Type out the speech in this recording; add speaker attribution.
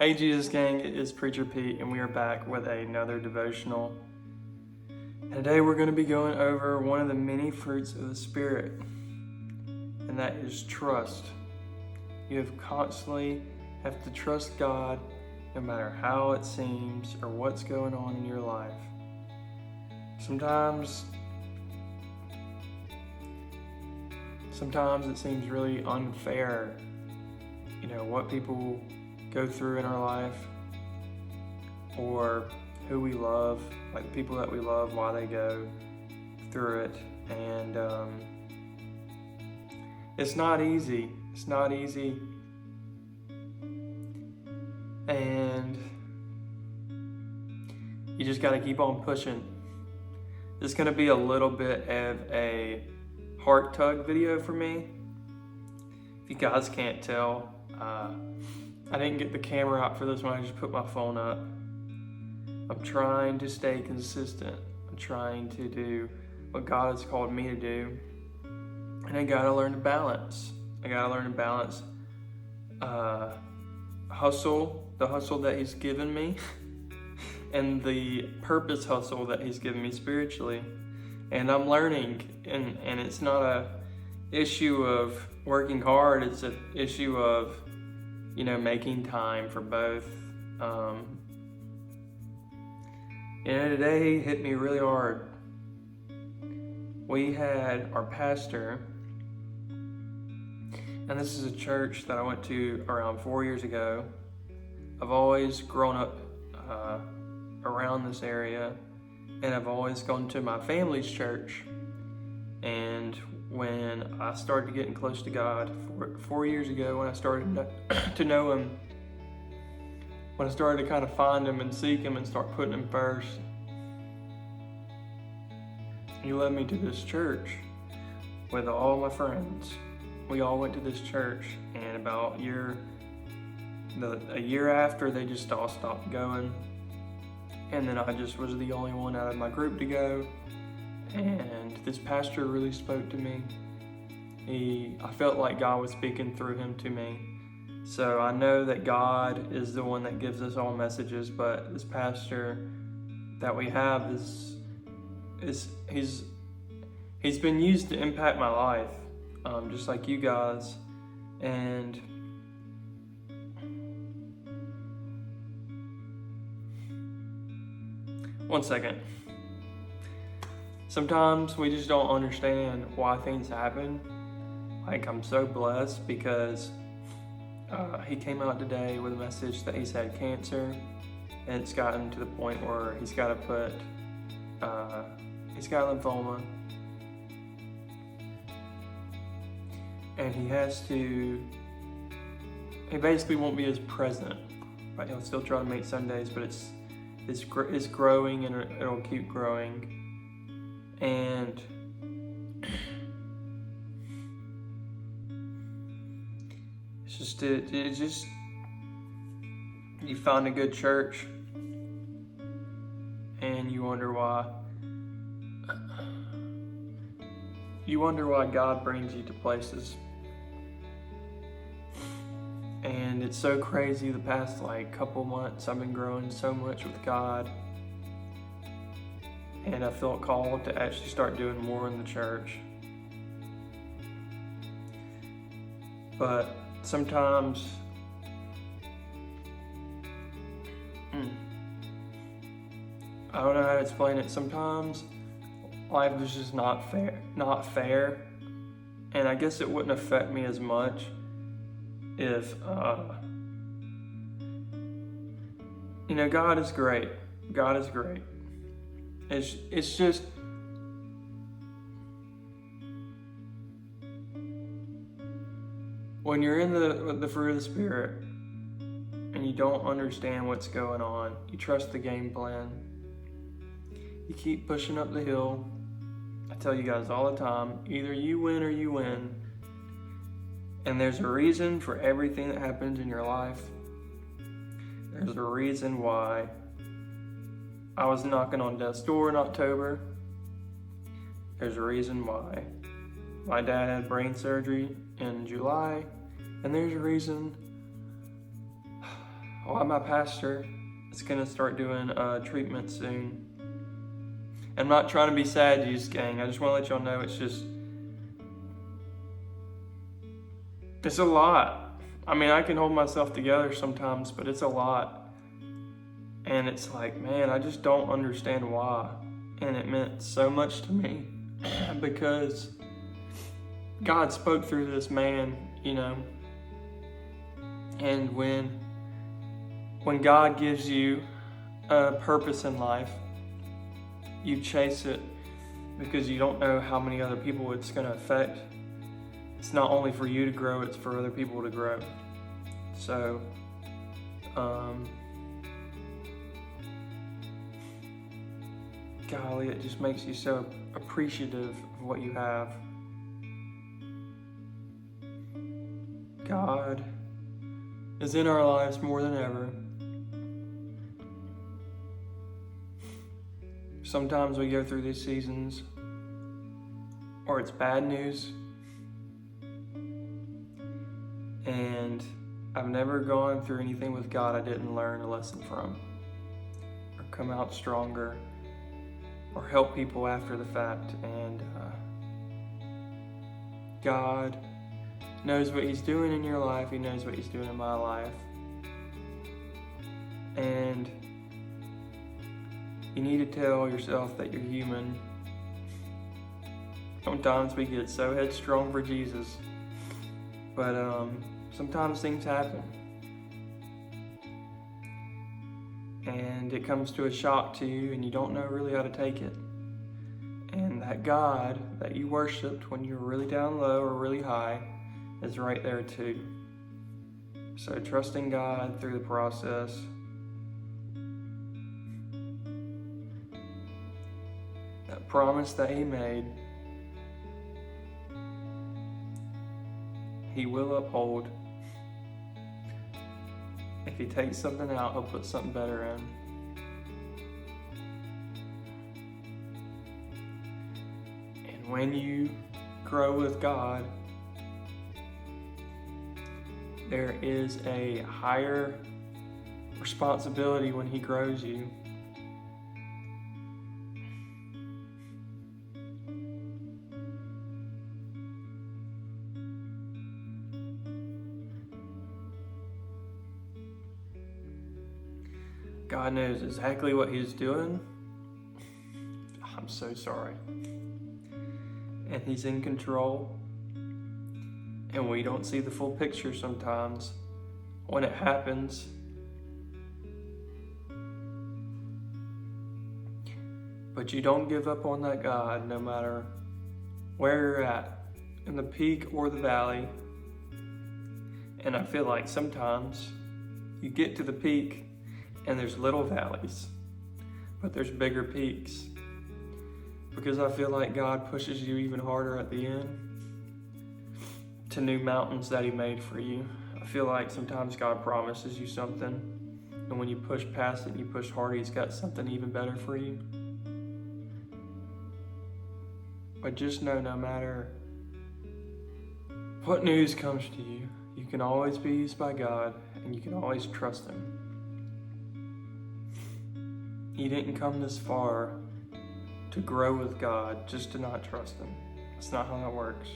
Speaker 1: Hey Jesus Gang, it is Preacher Pete, and we are back with another devotional. And today we're going to be going over one of the many fruits of the Spirit, and that is trust. You constantly have to trust God no matter how it seems or what's going on in your life. Sometimes it seems really unfair, what people go through in our life, or who we love, like the people that we love, why they go through it. And it's not easy. And you just got to keep on pushing. This is going to be a little bit of a heart tug video for me. If you guys can't tell, I didn't get the camera out for this one. I just put my phone up. I'm trying to stay consistent. I'm trying to do what God has called me to do. And I gotta learn to balance. The hustle that He's given me, and the purpose hustle that He's given me spiritually. And I'm learning, and it's not a issue of working hard, it's an issue of making time for both. Today hit me really hard. We had our pastor, and this is a church that I went to around 4 years ago. I've always grown up around this area, and I've always gone to my family's church. And when I started getting close to God 4 years ago, when I started to know Him, when I started to kind of find Him and seek Him and start putting Him first, He led me to this church with all my friends. We all went to this church, and about a year after, they just all stopped going. And then I just was the only one out of my group to go. And this pastor really spoke to me. I felt like God was speaking through him to me. So I know that God is the one that gives us all messages, but this pastor that we have he's been used to impact my life, just like you guys. And one second. Sometimes we just don't understand why things happen. Like, I'm so blessed because he came out today with a message that he's had cancer, and it's gotten to the point where he's got lymphoma, and he basically won't be as present. Right? He'll still try to make Sundays, but it's growing, and it'll keep growing. And it's just you find a good church and you wonder why God brings you to places. And it's so crazy, the past couple months I've been growing so much with God. And I felt called to actually start doing more in the church. But sometimes, I don't know how to explain it. Sometimes life is just not fair. And I guess it wouldn't affect me as much if, God is great. God is great. It's just when you're in the fruit of the Spirit and you don't understand what's going on, you trust the game plan. You keep pushing up the hill. I tell you guys all the time, either you win or you win. And there's a reason for everything that happens in your life. There's a reason why I was knocking on death's door in October. There's a reason why my dad had brain surgery in July. And there's a reason Well, my pastor is going to start doing treatment soon. I'm not trying to be sad, Jesus gang. I just want to let y'all know it's a lot. I mean, I can hold myself together sometimes, but it's a lot. And it's like, man, I just don't understand why. And it meant so much to me because God spoke through this man, you know. And when God gives you a purpose in life, you chase it because you don't know how many other people it's going to affect. It's not only for you to grow, it's for other people to grow. So, golly, it just makes you so appreciative of what you have. God is in our lives more than ever. Sometimes we go through these seasons, or it's bad news, and I've never gone through anything with God I didn't learn a lesson from, or come out stronger, or help people after the fact. And God knows what He's doing in your life. He knows what He's doing in my life. And you need to tell yourself that you're human. Sometimes we get so headstrong for Jesus, but sometimes things happen. And it comes to a shock to you, and you don't know really how to take it. And that God that you worshiped when you were really down low or really high is right there too. So trusting God through the process. That promise that He made, He will uphold. If He takes something out, He'll put something better in. And when you grow with God, there is a higher responsibility when He grows you. God knows exactly what He's doing. I'm so sorry. And He's in control. And we don't see the full picture sometimes when it happens. But you don't give up on that God no matter where you're at, in the peak or the valley. And I feel like sometimes you get to the peak and there's little valleys, but there's bigger peaks. Because I feel like God pushes you even harder at the end to new mountains that He made for you. I feel like sometimes God promises you something, and when you push past it and you push harder, He's got something even better for you. But just know, no matter what news comes to you, you can always be used by God, and you can always trust Him. You didn't come this far to grow with God just to not trust Him. That's not how that works.